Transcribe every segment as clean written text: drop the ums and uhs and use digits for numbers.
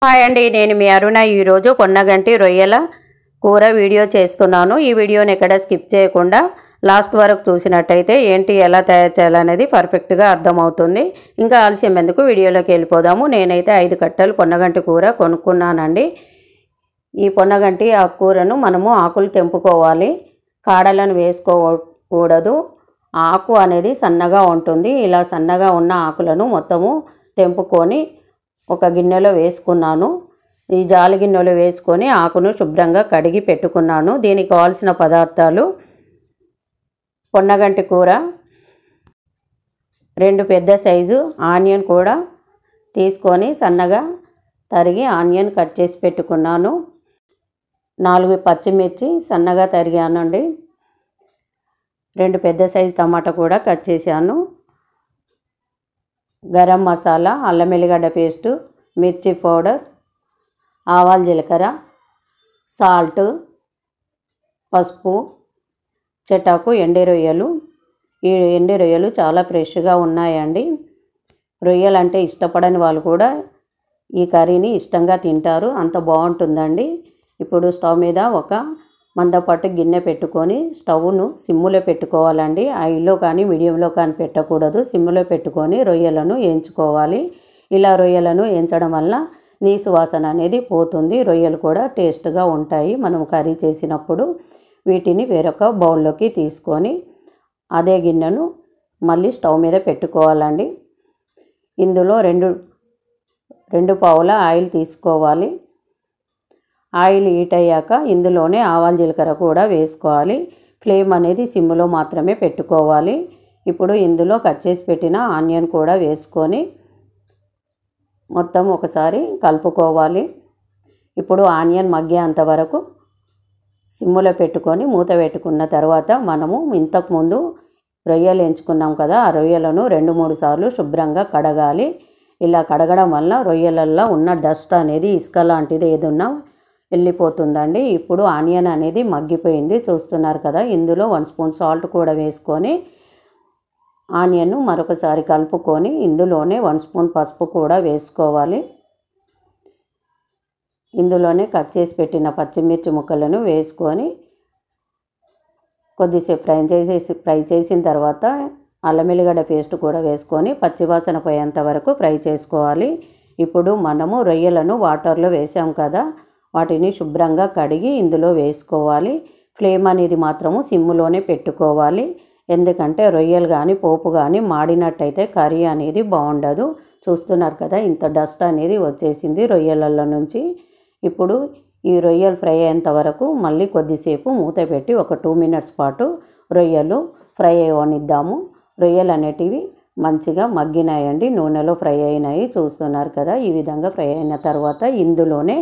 Hi అండి, నేను మీ అరుణ. ఈరోజు పొన్నగంటి రొయ్యల కూర వీడియో చేస్తున్నాను. ఈ వీడియోని ఎక్కడ స్కిప్ చేయకుండా లాస్ట్ వరకు చూసినట్టయితే ఏంటి ఎలా తయారు చేయాలనేది పర్ఫెక్ట్గా అర్థమవుతుంది. ఇంకా ఆలస్యం ఎందుకు, వీడియోలోకి వెళ్ళిపోదాము. నేనైతే 5 కట్టలు పొన్నగంటి కూర కొనుక్కున్నానండి. ఈ పొన్నగంటి ఆ కూరను మనము ఆకులు తెంపుకోవాలి, కాడలను వేసుకోకూడదు. ఆకు అనేది సన్నగా ఉంటుంది. ఇలా సన్నగా ఉన్న ఆకులను మొత్తము తెంపుకొని ఒక గిన్నెలో వేసుకున్నాను. ఈ జాలి గిన్నెలో వేసుకొని ఆకును శుభ్రంగా కడిగి పెట్టుకున్నాను. దీనికి కావాల్సిన పదార్థాలు: పొన్నగంటి కూర, 2 పెద్ద సైజు ఆనియన్ కూడా తీసుకొని సన్నగా తరిగి ఆనియన్ కట్ చేసి పెట్టుకున్నాను. 4 పచ్చిమిర్చి సన్నగా తరిగానండి. 2 పెద్ద సైజు టమాటా కూడా కట్ చేశాను. గరం మసాలా, అల్లం ఎల్లిగడ్డ పేస్టు, మిర్చి పౌడర్, ఆవాలు జీలకర్ర, సాల్ట్, పసుపు, చెటాకు, ఎండి రొయ్యలు. ఈ ఎండి రొయ్యలు చాలా ఫ్రెష్గా ఉన్నాయండి. రొయ్యలు అంటే ఇష్టపడని వాళ్ళు కూడా ఈ కర్రీని ఇష్టంగా తింటారు, అంత బాగుంటుందండి. ఇప్పుడు స్టవ్ మీద ఒక మందపాటి గిన్నె పెట్టుకొని స్టవ్ను సిమ్ములో పెట్టుకోవాలండి. హైలో కానీ మీడియంలో కానీ పెట్టకూడదు. సిమ్ములో పెట్టుకొని రొయ్యలను వేయించుకోవాలి. ఇలా రొయ్యలను వేయించడం వల్ల నీసు వాసన అనేది పోతుంది. రొయ్యలు కూడా టేస్ట్గా ఉంటాయి మనం కర్రీ చేసినప్పుడు. వీటిని వేరొక బౌల్లోకి తీసుకొని అదే గిన్నెను మళ్ళీ స్టవ్ మీద పెట్టుకోవాలండి. ఇందులో రెండు పావుల ఆయిల్ తీసుకోవాలి. ఆయిల్ హీట్ అయ్యాక ఇందులోనే ఆవాలు జీలకర్ర కూడా వేసుకోవాలి. ఫ్లేమ్ అనేది సిమ్లో మాత్రమే పెట్టుకోవాలి. ఇప్పుడు ఇందులో కట్ చేసి పెట్టిన ఆనియన్ కూడా వేసుకొని మొత్తం ఒకసారి కలుపుకోవాలి. ఇప్పుడు ఆనియన్ మగ్గేంత వరకు సిమ్లో పెట్టుకొని మూత పెట్టుకున్న తర్వాత మనము ఇంతకుముందు రొయ్యలు ఎంచుకున్నాం కదా, ఆ రొయ్యలను 2-3 సార్లు శుభ్రంగా కడగాలి. ఇలా కడగడం వల్ల రొయ్యలల్లో ఉన్న డస్ట్ అనేది, ఇసుక లాంటిది ఏదున్నా వెళ్ళిపోతుందండి. ఇప్పుడు ఆనియన్ అనేది మగ్గిపోయింది, చూస్తున్నారు కదా. ఇందులో 1 స్పూన్ సాల్ట్ కూడా వేసుకొని ఆనియన్ను మరొకసారి కలుపుకొని ఇందులోనే 1 స్పూన్ పసుపు కూడా వేసుకోవాలి. ఇందులోనే కట్ చేసి పెట్టిన పచ్చిమిర్చి ముక్కలను వేసుకొని కొద్దిసేపు ఫ్రై చేసిన తర్వాత అల్లం ఎల్లిగడ్డ పేస్ట్ కూడా వేసుకొని పచ్చివాసన పోయేంత వరకు ఫ్రై చేసుకోవాలి. ఇప్పుడు మనము రొయ్యలను వాటర్లో వేసాం కదా, వాటిని శుభ్రంగా కడిగి ఇందులో వేసుకోవాలి. ఫ్లేమ్ అనేది మాత్రము సిమ్లోనే పెట్టుకోవాలి. ఎందుకంటే రొయ్యలు కానీ పోపు కానీ మాడినట్టయితే కర్రీ అనేది బాగుండదు. చూస్తున్నారు కదా, ఇంత డస్ట్ అనేది వచ్చేసింది రొయ్యలలో నుంచి. ఇప్పుడు ఈ రొయ్యలు ఫ్రై అయ్యేంత వరకు మళ్ళీ కొద్దిసేపు మూత పెట్టి ఒక 2 మినిట్స్ పాటు రొయ్యలు ఫ్రై అవ్వనిద్దాము. రొయ్యలు అనేటివి మంచిగా మగ్గినాయండి, నూనెలో ఫ్రై అయినాయి, చూస్తున్నారు కదా. ఈ విధంగా ఫ్రై అయిన తర్వాత ఇందులోనే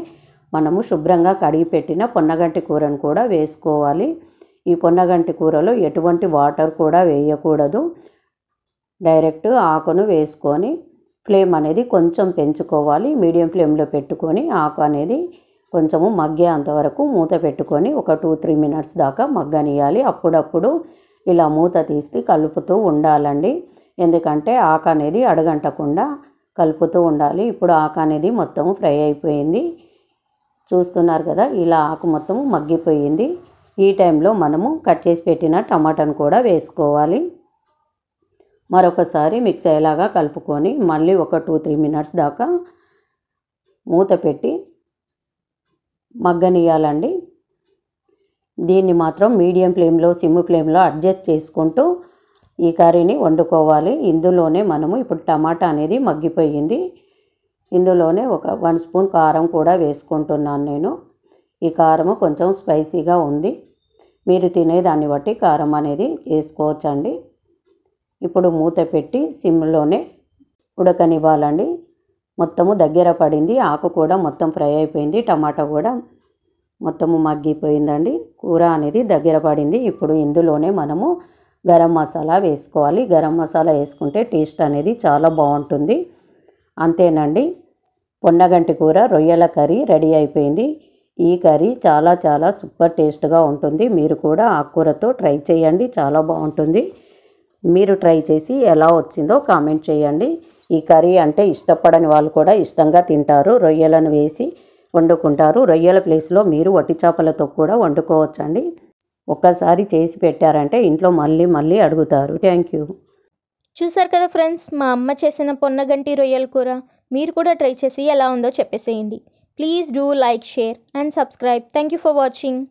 మనము శుభ్రంగా కడిగి పెట్టిన పొన్నగంటి కూరను కూడా వేసుకోవాలి. ఈ పొన్నగంటి కూరలో ఎటువంటి వాటర్ కూడా వేయకూడదు. డైరెక్ట్ ఆకును వేసుకొని ఫ్లేమ్ అనేది కొంచెం పెంచుకోవాలి. మీడియం ఫ్లేమ్లో పెట్టుకొని ఆకు అనేది కొంచెము మగ్గే అంతవరకు మూత పెట్టుకొని ఒక 2-3 మినిట్స్ దాకా మగ్గనియాలి. అప్పుడప్పుడు ఇలా మూత తీసి కలుపుతూ ఉండాలండి, ఎందుకంటే ఆకు అనేది అడుగంటకుండా కలుపుతూ ఉండాలి. ఇప్పుడు ఆకు అనేది మొత్తం ఫ్రై అయిపోయింది, చూస్తున్నారు కదా. ఇలా ఆకు మొత్తం మగ్గిపోయింది. ఈ టైంలో మనము కట్ చేసి పెట్టిన టమాటాను కూడా వేసుకోవాలి. మరొకసారి మిక్స్ అయ్యేలాగా కలుపుకొని మళ్ళీ ఒక 2-3 మినిట్స్ దాకా మూత పెట్టి మగ్గనియాలండి. దీన్ని మాత్రం మీడియం ఫ్లేమ్లో, సిమ్ ఫ్లేమ్లో అడ్జస్ట్ చేసుకుంటూ ఈ కర్రీని వండుకోవాలి. ఇందులోనే మనము ఇప్పుడు టమాటా అనేది మగ్గిపోయింది. ఇందులోనే ఒక 1 స్పూన్ కారం కూడా వేసుకుంటున్నాను నేను. ఈ కారము కొంచెం స్పైసీగా ఉంది, మీరు తినేదాన్ని బట్టి కారం అనేది వేసుకోవచ్చండి. ఇప్పుడు మూత పెట్టి సిమ్లోనే ఉడకనివ్వాలండి. మొత్తము దగ్గర పడింది, ఆకు కూడా మొత్తం ఫ్రై అయిపోయింది, టమాటా కూడా మొత్తము మగ్గిపోయిందండి. కూర అనేది దగ్గర పడింది. ఇప్పుడు ఇందులోనే మనము గరం మసాలా వేసుకోవాలి. గరం మసాలా వేసుకుంటే టేస్ట్ అనేది చాలా బాగుంటుంది. అంతేనండి, పొన్నగంటి కూర రొయ్యల కర్రీ రెడీ అయిపోయింది. ఈ కర్రీ చాలా చాలా సూపర్ టేస్ట్గా ఉంటుంది. మీరు కూడా ఆకుకూరతో ట్రై చేయండి, చాలా బాగుంటుంది. మీరు ట్రై చేసి ఎలా వచ్చిందో కామెంట్ చేయండి. ఈ కర్రీ అంటే ఇష్టపడని వాళ్ళు కూడా ఇష్టంగా తింటారు. రొయ్యలను వేసి వండుకుంటారు. రొయ్యల ప్లేస్లో మీరు వట్టి చేపలతో కూడా వండుకోవచ్చండి. ఒక్కసారి చేసి పెట్టారంటే ఇంట్లో మళ్ళీ మళ్ళీ అడుగుతారు. Thank you. చూసారు కదా ఫ్రెండ్స్, మా అమ్మ చేసిన పొన్నగంటి రొయ్యల కూర. మీరు కూడా ట్రై చేసి ఎలా ఉందో చెప్పేసేయండి. Please do like, share and subscribe. Thank you for watching.